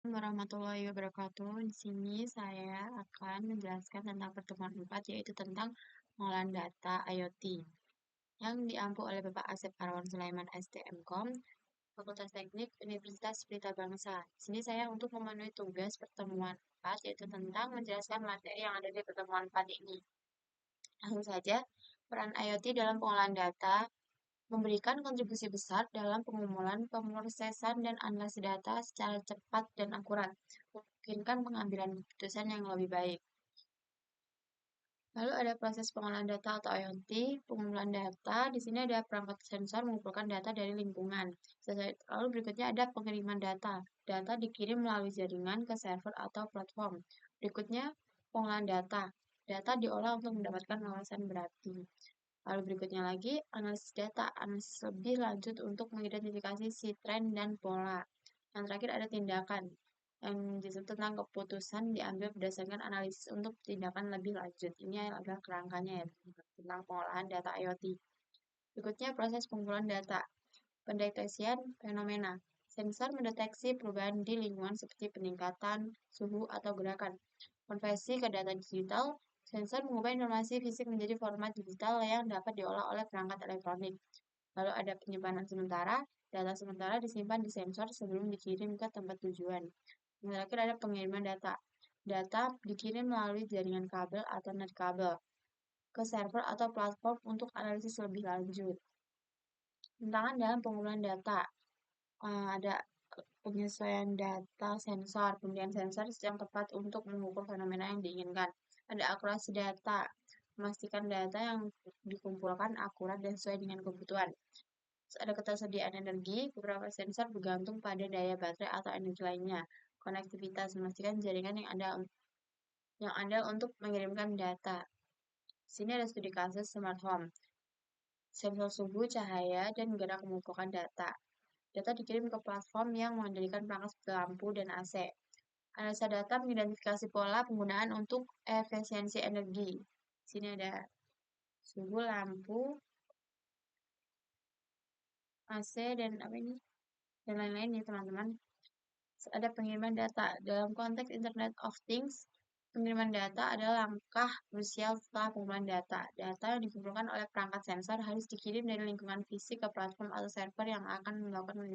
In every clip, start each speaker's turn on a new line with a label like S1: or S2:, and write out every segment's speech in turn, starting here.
S1: Warahmatullahi wabarakatuh. Di sini saya akan menjelaskan tentang pertemuan 4, yaitu tentang pengolahan data IoT yang diampu oleh Bapak Asep Arwan Sulaiman STMKOM, Fakultas Teknik Universitas Pelita Bangsa. Di sini saya untuk memenuhi tugas pertemuan 4, yaitu tentang menjelaskan materi yang ada di pertemuan 4 ini. Langsung saja, peran IoT dalam pengolahan data memberikan kontribusi besar dalam pengumpulan, pemrosesan, dan analisis data secara cepat dan akurat, memungkinkan pengambilan keputusan yang lebih baik. Lalu ada proses pengolahan data atau IoT, pengumpulan data. Di sini ada perangkat sensor mengumpulkan data dari lingkungan. Lalu berikutnya ada pengiriman data. Data dikirim melalui jaringan ke server atau platform. Berikutnya pengolahan data. Data diolah untuk mendapatkan wawasan berarti. Lalu berikutnya lagi, analisis data, analisis lebih lanjut untuk mengidentifikasi si tren dan pola. Yang terakhir ada tindakan, yang disebut tentang keputusan diambil berdasarkan analisis untuk tindakan lebih lanjut. Ini adalah kerangkanya ya, tentang pengolahan data IoT. Berikutnya proses pengumpulan data, pendeteksian fenomena. Sensor mendeteksi perubahan di lingkungan seperti peningkatan, suhu, atau gerakan. Konversi ke data digital, sensor mengubah informasi fisik menjadi format digital yang dapat diolah oleh perangkat elektronik. Lalu ada penyimpanan sementara, data sementara disimpan di sensor sebelum dikirim ke tempat tujuan. Yang terakhir ada pengiriman data. Data dikirim melalui jaringan kabel atau net kabel ke server atau platform untuk analisis lebih lanjut. Tantangan dalam pengumpulan data. Ada penyesuaian data sensor, pemilihan sensor yang tepat untuk mengukur fenomena yang diinginkan. Ada akurasi data, memastikan data yang dikumpulkan akurat dan sesuai dengan kebutuhan. Terus ada ketersediaan energi, beberapa sensor bergantung pada daya baterai atau energi lainnya. Konektivitas, memastikan jaringan yang ada untuk mengirimkan data. Di sini ada studi kasus smart home, sensor suhu, cahaya, dan gerak mengumpulkan data. Data dikirim ke platform yang mengendalikan perangkat seperti lampu dan AC. Analisa data mengidentifikasi pola penggunaan untuk efisiensi energi. Di sini ada suhu, lampu, AC, dan apa ini? Dan lain-lain ya teman-teman. Ada pengiriman data. Dalam konteks Internet of Things, pengiriman data adalah langkah krusial setelah pengumpulan data. Data yang dikumpulkan oleh perangkat sensor harus dikirim dari lingkungan fisik ke platform atau server yang akan melakukan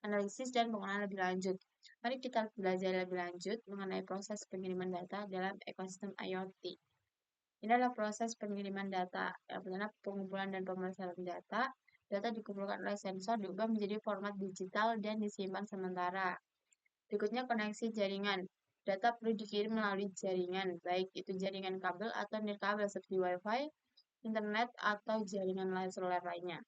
S1: analisis dan penggunaan lebih lanjut. Mari kita belajar lebih lanjut mengenai proses pengiriman data dalam ekosistem IoT. Ini adalah proses pengiriman data, yang pertama pengumpulan dan pemrosesan data. Data dikumpulkan oleh sensor diubah menjadi format digital dan disimpan sementara. Berikutnya koneksi jaringan. Data perlu dikirim melalui jaringan, baik itu jaringan kabel atau nirkabel seperti Wi-Fi, internet, atau jaringan seluler lainnya.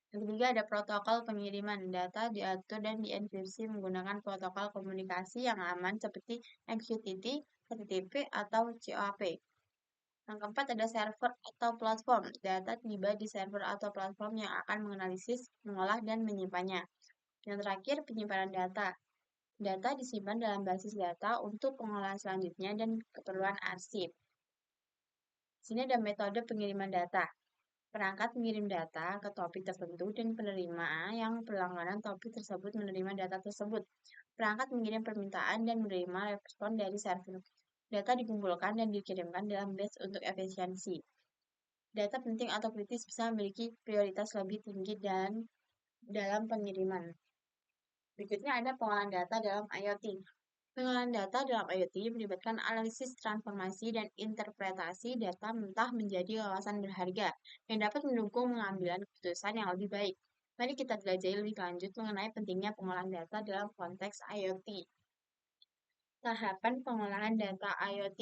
S1: Yang ketiga ada protokol pengiriman. Data diatur dan dienkripsi menggunakan protokol komunikasi yang aman seperti MQTT, HTTP, atau COAP. Yang keempat ada server atau platform. Data tiba di server atau platform yang akan menganalisis, mengolah, dan menyimpannya. Yang terakhir penyimpanan data. Data disimpan dalam basis data untuk pengolahan selanjutnya dan keperluan arsip. Sini ada metode pengiriman data. Perangkat mengirim data ke topik tertentu dan penerima yang berlangganan topik tersebut menerima data tersebut. Perangkat mengirim permintaan dan menerima respon dari server. Data dikumpulkan dan dikirimkan dalam batch untuk efisiensi. Data penting atau kritis bisa memiliki prioritas lebih tinggi dan dalam pengiriman. Berikutnya ada pengolahan data dalam IoT. Pengolahan data dalam IoT melibatkan analisis, transformasi, dan interpretasi data mentah menjadi wawasan berharga yang dapat mendukung pengambilan keputusan yang lebih baik. Mari kita belajar lebih lanjut mengenai pentingnya pengolahan data dalam konteks IoT. Tahapan pengolahan data IoT.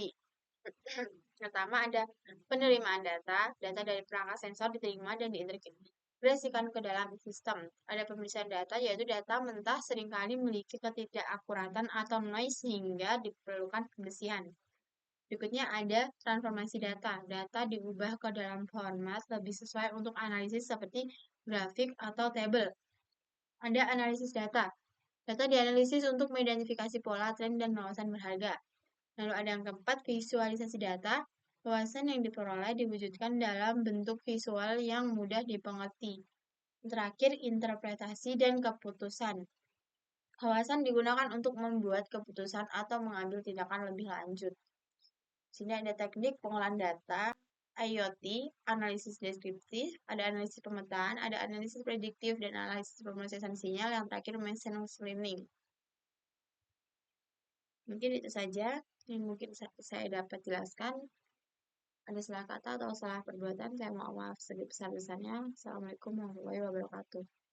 S1: Pertama ada penerimaan data. Data dari perangkat sensor diterima dan diintegrasikan ke dalam sistem. Ada pemeriksaan data, yaitu data mentah seringkali memiliki ketidakakuratan atau noise sehingga diperlukan pembersihan. Berikutnya ada transformasi data. Data diubah ke dalam format lebih sesuai untuk analisis seperti grafik atau tabel. Ada analisis data. Data dianalisis untuk mengidentifikasi pola, tren, dan wawasan berharga. Lalu ada yang keempat, visualisasi data. Wawasan yang diperoleh diwujudkan dalam bentuk visual yang mudah dipengerti. Terakhir, interpretasi dan keputusan. Wawasan digunakan untuk membuat keputusan atau mengambil tindakan lebih lanjut. Sini ada teknik pengolahan data, IoT, analisis deskriptif, ada analisis pemetaan, ada analisis prediktif, dan analisis pemrosesan sinyal, yang terakhir machine learning. Mungkin itu saja yang mungkin saya dapat jelaskan. Ada salah kata atau salah perbuatan, saya mohon maaf sebesar-besarnya. Assalamualaikum warahmatullahi wabarakatuh.